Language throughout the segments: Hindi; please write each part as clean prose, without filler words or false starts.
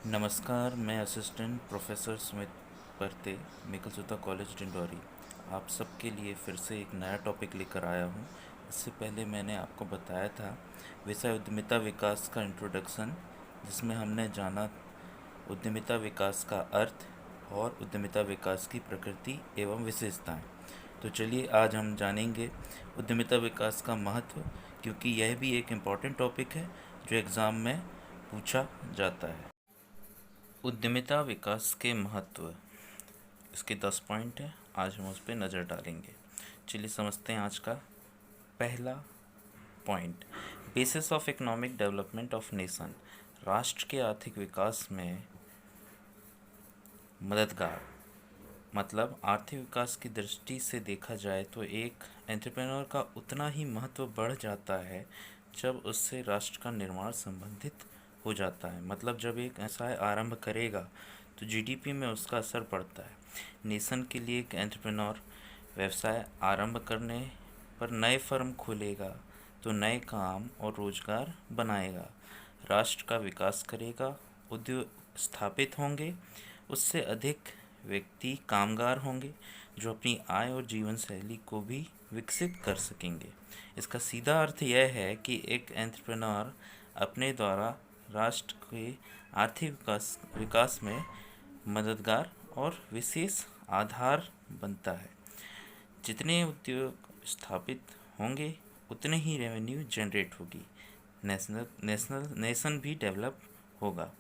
नमस्कार, मैं असिस्टेंट प्रोफेसर सुमित परते, मेकलसुता कॉलेज डिंडौरी आप सबके लिए फिर से एक नया टॉपिक लेकर आया हूँ। इससे पहले मैंने आपको बताया था विषय उद्यमिता विकास का इंट्रोडक्शन, जिसमें हमने जाना उद्यमिता विकास का अर्थ और उद्यमिता विकास की प्रकृति एवं विशेषताएं। तो चलिए आज हम जानेंगे उद्यमिता विकास का महत्व, क्योंकि यह भी एक इम्पॉर्टेंट टॉपिक है जो एग्ज़ाम में पूछा जाता है। उद्यमिता विकास के महत्व, इसके 10 पॉइंट हैं। आज हम उस पर नज़र डालेंगे। चलिए समझते हैं आज का पहला point. Basis of economic development of nation, राष्ट्र के आर्थिक विकास में मददगार। मतलब आर्थिक विकास की दृष्टि से देखा जाए तो एक एंटरप्रेन्योर का उतना ही महत्व बढ़ जाता है जब उससे राष्ट्र का निर्माण संबंधित हो जाता है। मतलब जब एक व्यवसाय आरंभ करेगा तो जीडीपी में उसका असर पड़ता है। नेशन के लिए एक एंटरप्रेन्योर व्यवसाय आरंभ करने पर नए फर्म खोलेगा तो नए काम और रोजगार बनाएगा, राष्ट्र का विकास करेगा, उद्योग स्थापित होंगे, उससे अधिक व्यक्ति कामगार होंगे जो अपनी आय और जीवन शैली को भी विकसित कर सकेंगे। इसका सीधा अर्थ यह है कि एक एंटरप्रेन्योर अपने द्वारा राष्ट्र के आर्थिक विकास में मददगार और विशेष आधार बनता है। जितने उद्योग स्थापित होंगे उतने ही रेवेन्यू जनरेट होगी, नेशन भी डेवलप होगा।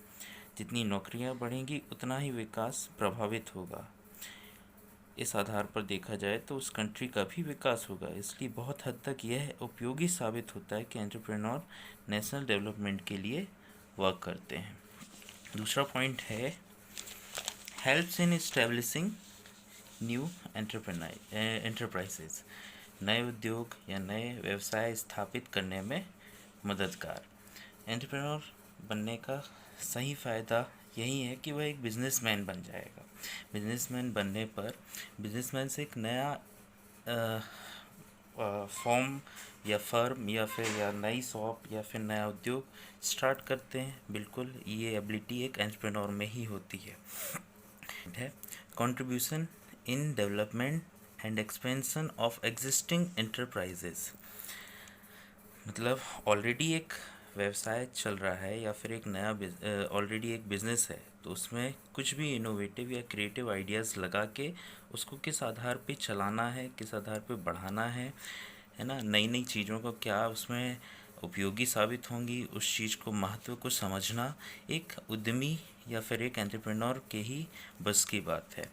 जितनी नौकरियां बढ़ेंगी उतना ही विकास प्रभावित होगा। इस आधार पर देखा जाए तो उस कंट्री का भी विकास होगा। इसलिए बहुत हद तक यह उपयोगी साबित होता है कि एंटरप्रेन्योर नेशनल डेवलपमेंट के लिए वर्क करते हैं। दूसरा पॉइंट है helps in establishing new enterprises, नए उद्योग या नए व्यवसाय स्थापित करने में मददगार। एंटरप्रेन्योर बनने का सही फ़ायदा यही है कि वह एक बिजनेसमैन बन जाएगा। बिजनेसमैन बनने पर बिजनेसमैन से एक नया फॉर्म या फर्म या फिर या नई शॉप या फिर नया उद्योग स्टार्ट करते हैं। बिल्कुल ये एबिलिटी एक एंटरप्रेन्योर में ही होती है। Contribution in development and expansion of existing enterprises, मतलब ऑलरेडी एक व्यवसाय चल रहा है या फिर एक नया ऑलरेडी एक बिज़नेस है, तो उसमें कुछ भी इनोवेटिव या क्रिएटिव आइडियाज़ लगा के उसको किस आधार पे चलाना है, किस आधार पे बढ़ाना है ना। नई नई चीज़ों को क्या उसमें उपयोगी साबित होंगी, उस चीज़ को महत्व को समझना एक उद्यमी या फिर एक एंटरप्रेन्योर के ही बस की बात है।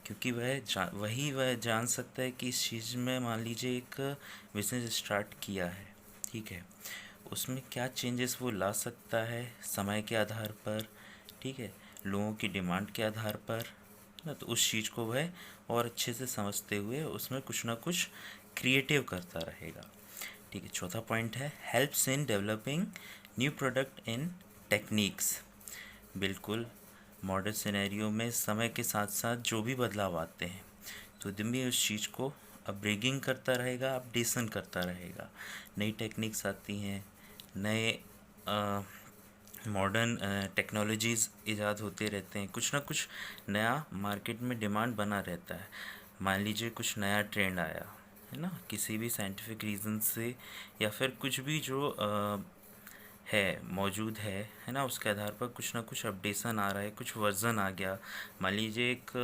क्योंकि वह जान सकता है कि इस चीज़ में मान लीजिए एक बिज़नेस स्टार्ट किया है, ठीक है, उसमें क्या चेंजेस वो ला सकता है समय के आधार पर, ठीक है, लोगों की डिमांड के आधार पर ना। तो उस चीज़ को वह और अच्छे से समझते हुए उसमें कुछ ना कुछ क्रिएटिव करता रहेगा, ठीक है। चौथा पॉइंट है helps in developing new product in techniques. बिल्कुल मॉडर्न सिनेरियो में समय के साथ साथ जो भी बदलाव आते हैं तो उद्यमी उस चीज़ को अपग्रेडिंग करता रहेगा, अपडेशन करता रहेगा। नई टेक्निक्स आती हैं, नए मॉडर्न टेक्नोलॉजीज़ ईजाद होते रहते हैं, कुछ ना कुछ नया मार्केट में डिमांड बना रहता है। मान लीजिए कुछ नया ट्रेंड आया है ना, किसी भी साइंटिफिक रीज़न से या फिर कुछ भी जो है मौजूद है ना, उसके आधार पर कुछ ना कुछ अपडेशन आ रहा है, कुछ वर्जन आ गया। मान लीजिए एक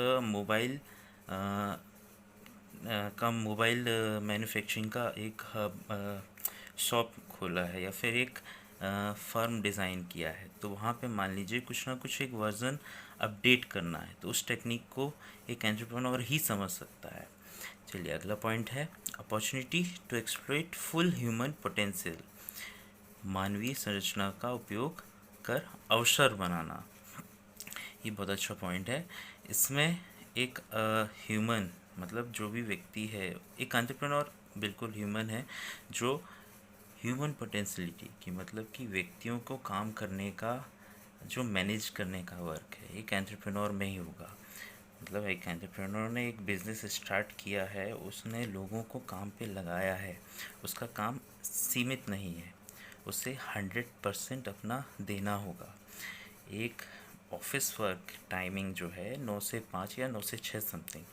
मोबाइल मैन्युफैक्चरिंग का एक शॉप खोला है या फिर एक फर्म डिज़ाइन किया है, तो वहाँ पे मान लीजिए कुछ ना कुछ एक वर्जन अपडेट करना है, तो उस टेक्निक को एक एंटरप्रेन्योर ही समझ सकता है। चलिए अगला पॉइंट है opportunity to exploit full human potential, मानवीय संरचना का उपयोग कर अवसर बनाना। ये बहुत अच्छा पॉइंट है। इसमें एक ह्यूमन मतलब जो भी व्यक्ति है, एक एंटरप्रेन्योर बिल्कुल ह्यूमन है, जो ह्यूमन पोटेंशियलिटी की मतलब कि व्यक्तियों को काम करने का जो मैनेज करने का वर्क है एक एंटरप्रेन्योर में ही होगा। मतलब एक एंटरप्रेन्योर ने एक बिज़नेस स्टार्ट किया है, उसने लोगों को काम पे लगाया है, उसका काम सीमित नहीं है, उसे 100% अपना देना होगा। एक ऑफिस वर्क टाइमिंग जो है 9 से 5 या 9 से 6 समथिंग,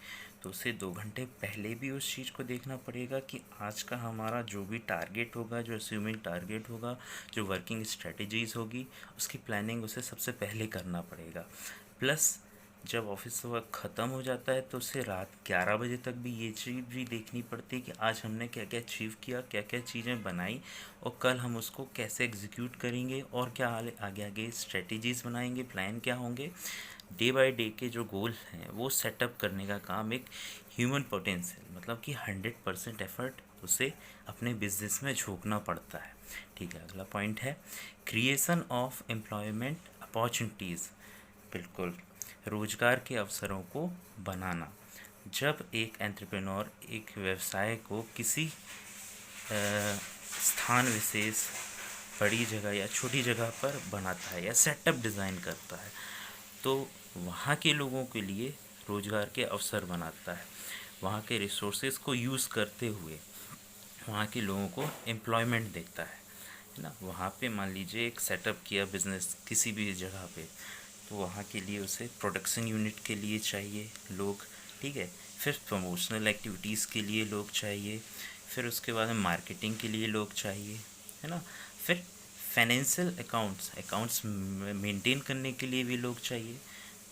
तो उसे 2 घंटे पहले भी उस चीज़ को देखना पड़ेगा कि आज का हमारा जो भी टारगेट होगा, जो अस्यूमिंग टारगेट होगा, जो वर्किंग स्ट्रेटजीज़ होगी, उसकी प्लानिंग उसे सबसे पहले करना पड़ेगा। प्लस जब ऑफिस वर्क ख़त्म हो जाता है तो उसे रात 11 बजे तक भी ये चीज़ भी देखनी पड़ती है कि आज हमने क्या क्या अचीव किया, क्या क्या चीज़ें बनाई, और कल हम उसको कैसे एग्जीक्यूट करेंगे, और क्या आगे आगे स्ट्रेटजीज़ बनाएंगे, प्लान क्या होंगे। डे बाय डे के जो गोल हैं वो सेटअप करने का काम एक ह्यूमन पोटेंशियल, मतलब कि 100% एफर्ट उसे अपने बिजनेस में झोंकना पड़ता है। ठीक है, अगला पॉइंट है क्रिएशन ऑफ एम्प्लॉयमेंट अपॉर्चुनिटीज़। बिल्कुल, रोजगार के अवसरों को बनाना। जब एक एंटरप्रेन्योर एक व्यवसाय को किसी स्थान विशेष, बड़ी जगह या छोटी जगह पर बनाता है या सेटअप डिज़ाइन करता है, तो वहाँ के लोगों के लिए रोजगार के अवसर बनाता है। वहाँ के रिसोर्सेज को यूज़ करते हुए वहाँ के लोगों को एम्प्लॉयमेंट देता है ना। वहाँ पे मान लीजिए एक सेटअप किया बिज़नेस किसी भी जगह पे, तो वहाँ के लिए उसे प्रोडक्शन यूनिट के लिए चाहिए लोग, ठीक है। फिर प्रमोशनल एक्टिविटीज़ के लिए लोग चाहिए, फिर उसके बाद में मार्केटिंग के लिए लोग चाहिए, है ना। फिर फाइनेंशियल अकाउंट्स मेंटेन करने के लिए भी लोग चाहिए।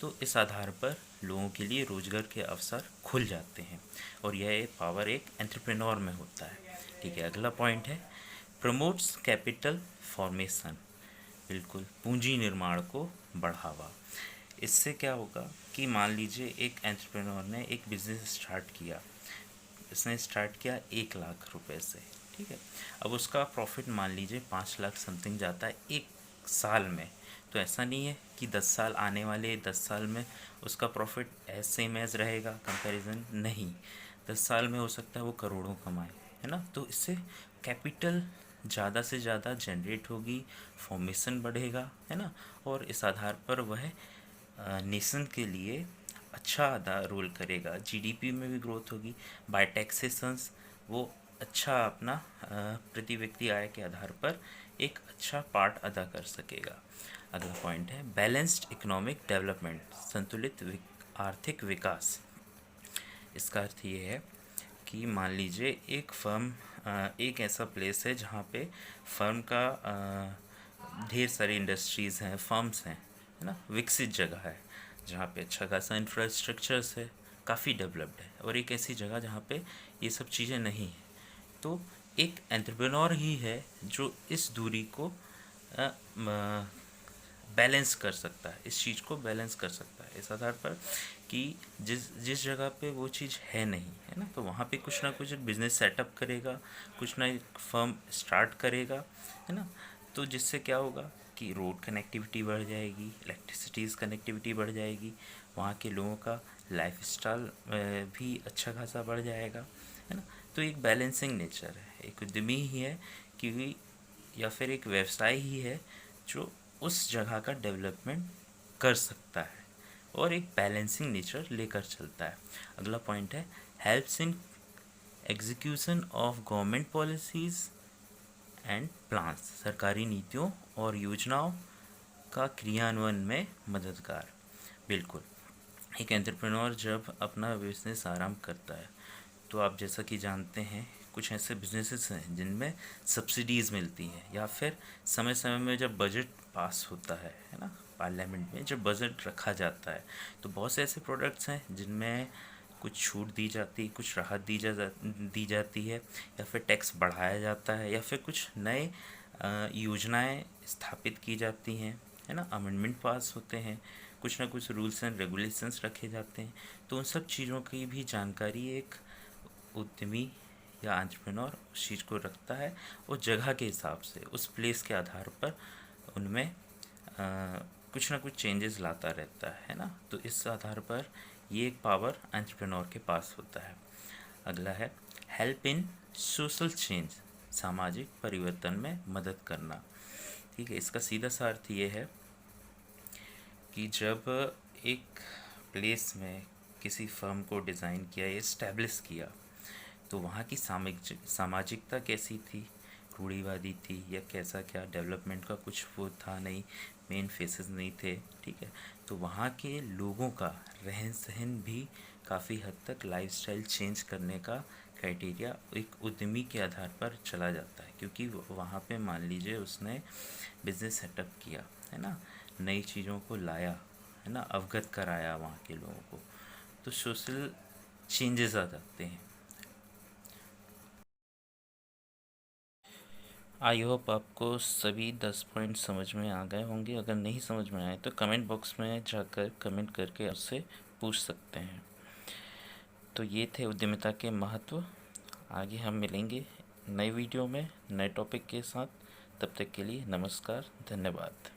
तो इस आधार पर लोगों के लिए रोजगार के अवसर खुल जाते हैं, और यह पावर एक एंटरप्रेन्योर में होता है। ठीक है, अगला पॉइंट है प्रमोट्स कैपिटल फॉर्मेशन। बिल्कुल, पूंजी निर्माण को बढ़ावा। इससे क्या होगा कि मान लीजिए एक एंटरप्रेन्योर ने एक बिज़नेस स्टार्ट किया, इसने स्टार्ट किया 1 लाख रुपए से, ठीक है। अब उसका प्रॉफिट मान लीजिए 5 लाख समथिंग जाता है एक साल में। तो ऐसा नहीं है कि 10 साल आने वाले 10 साल में उसका प्रॉफिट सेम एज रहेगा, कंपैरिजन नहीं। 10 साल में हो सकता है वो करोड़ों कमाए, है ना। तो इससे कैपिटल ज़्यादा से ज़्यादा जनरेट होगी, फॉर्मेशन बढ़ेगा, है ना। और इस आधार पर वह नेशन के लिए अच्छा अदा रोल करेगा, जीडीपी में भी ग्रोथ होगी। बाय टैक्सेशंस वो अच्छा अपना प्रति व्यक्ति आय के आधार पर एक अच्छा पार्ट अदा कर सकेगा। अगला पॉइंट है बैलेंस्ड इकोनॉमिक डेवलपमेंट, संतुलित आर्थिक विकास। इसका अर्थ ये है कि मान लीजिए एक फर्म एक ऐसा प्लेस है जहाँ पे फर्म का ढेर सारी इंडस्ट्रीज़ हैं, फर्म्स हैं, है ना। विकसित जगह है जहाँ पे अच्छा खासा इंफ्रास्ट्रक्चर्स है, काफ़ी डेवलप्ड है, और एक ऐसी जगह जहाँ पे ये सब चीज़ें नहीं हैं। तो एक एंटरप्रेन्योर ही है जो इस दूरी को बैलेंस कर सकता है, इस चीज़ को बैलेंस कर सकता है इस आधार पर कि जिस जिस जगह पे वो चीज़ है नहीं, है ना, तो वहाँ पे कुछ ना कुछ एक बिज़नेस सेटअप करेगा, कुछ ना एक फर्म स्टार्ट करेगा, है ना। तो जिससे क्या होगा कि रोड कनेक्टिविटी बढ़ जाएगी, इलेक्ट्रिसिटीज़ कनेक्टिविटी बढ़ जाएगी, वहाँ के लोगों का लाइफ स्टाइल भी अच्छा खासा बढ़ जाएगा, है ना। तो एक बैलेंसिंग नेचर है, एक उद्यमी ही है कि या फिर एक व्यवसाय ही है जो उस जगह का डेवलपमेंट कर सकता है और एक बैलेंसिंग नेचर लेकर चलता है। अगला पॉइंट है helps in execution of government policies and plans, सरकारी नीतियों और योजनाओं का क्रियान्वयन में मददगार। बिल्कुल, एक एंटरप्रेन्योर जब अपना बिजनेस आरंभ करता है तो आप जैसा कि जानते हैं कुछ ऐसे बिजनेसेस हैं जिनमें सब्सिडीज़ मिलती हैं, या फिर समय समय में जब बजट पास होता है ना, पार्लियामेंट में जब बजट रखा जाता है, तो बहुत से ऐसे प्रोडक्ट्स हैं जिनमें कुछ छूट दी जाती, कुछ राहत दी जाती है, या फिर टैक्स बढ़ाया जाता है, या फिर कुछ नए योजनाएं स्थापित की जाती हैं, है ना, अमेंडमेंट पास होते हैं, कुछ ना कुछ रूल्स एंड रेगुलेशंस रखे जाते हैं। तो उन सब चीज़ों की भी जानकारी एक उद्यमी या एंटरप्रेन्योर उस चीज़ को रखता है, उस जगह के हिसाब से, उस प्लेस के आधार पर उनमें कुछ ना कुछ चेंजेस लाता रहता है ना। तो इस आधार पर ये एक पावर एंटरप्रेन्योर के पास होता है। अगला है हेल्प इन सोशल चेंज, सामाजिक परिवर्तन में मदद करना। ठीक है, इसका सीधा सा अर्थ ये है कि जब एक प्लेस में किसी फर्म को डिज़ाइन किया या इस्टेब्लिश किया, तो वहाँ की सामाजिकता कैसी थी, रूढ़िवादी थी या कैसा क्या डेवलपमेंट का कुछ वो था नहीं, मेन फेसेस नहीं थे, ठीक है। तो वहाँ के लोगों का रहन सहन भी काफ़ी हद तक लाइफस्टाइल चेंज करने का क्राइटेरिया एक उद्यमी के आधार पर चला जाता है, क्योंकि वहाँ पे मान लीजिए उसने बिजनेस सेटअप किया है ना, नई चीज़ों को लाया है ना, अवगत कराया वहाँ के लोगों को, तो सोशल चेंजेस आ जाते हैं। आई होप आपको सभी 10 पॉइंट समझ में आ गए होंगे। अगर नहीं समझ में आए तो कमेंट बॉक्स में जाकर कमेंट करके उससे पूछ सकते हैं। तो ये थे उद्यमिता के महत्व। आगे हम मिलेंगे नए वीडियो में नए टॉपिक के साथ। तब तक के लिए नमस्कार, धन्यवाद।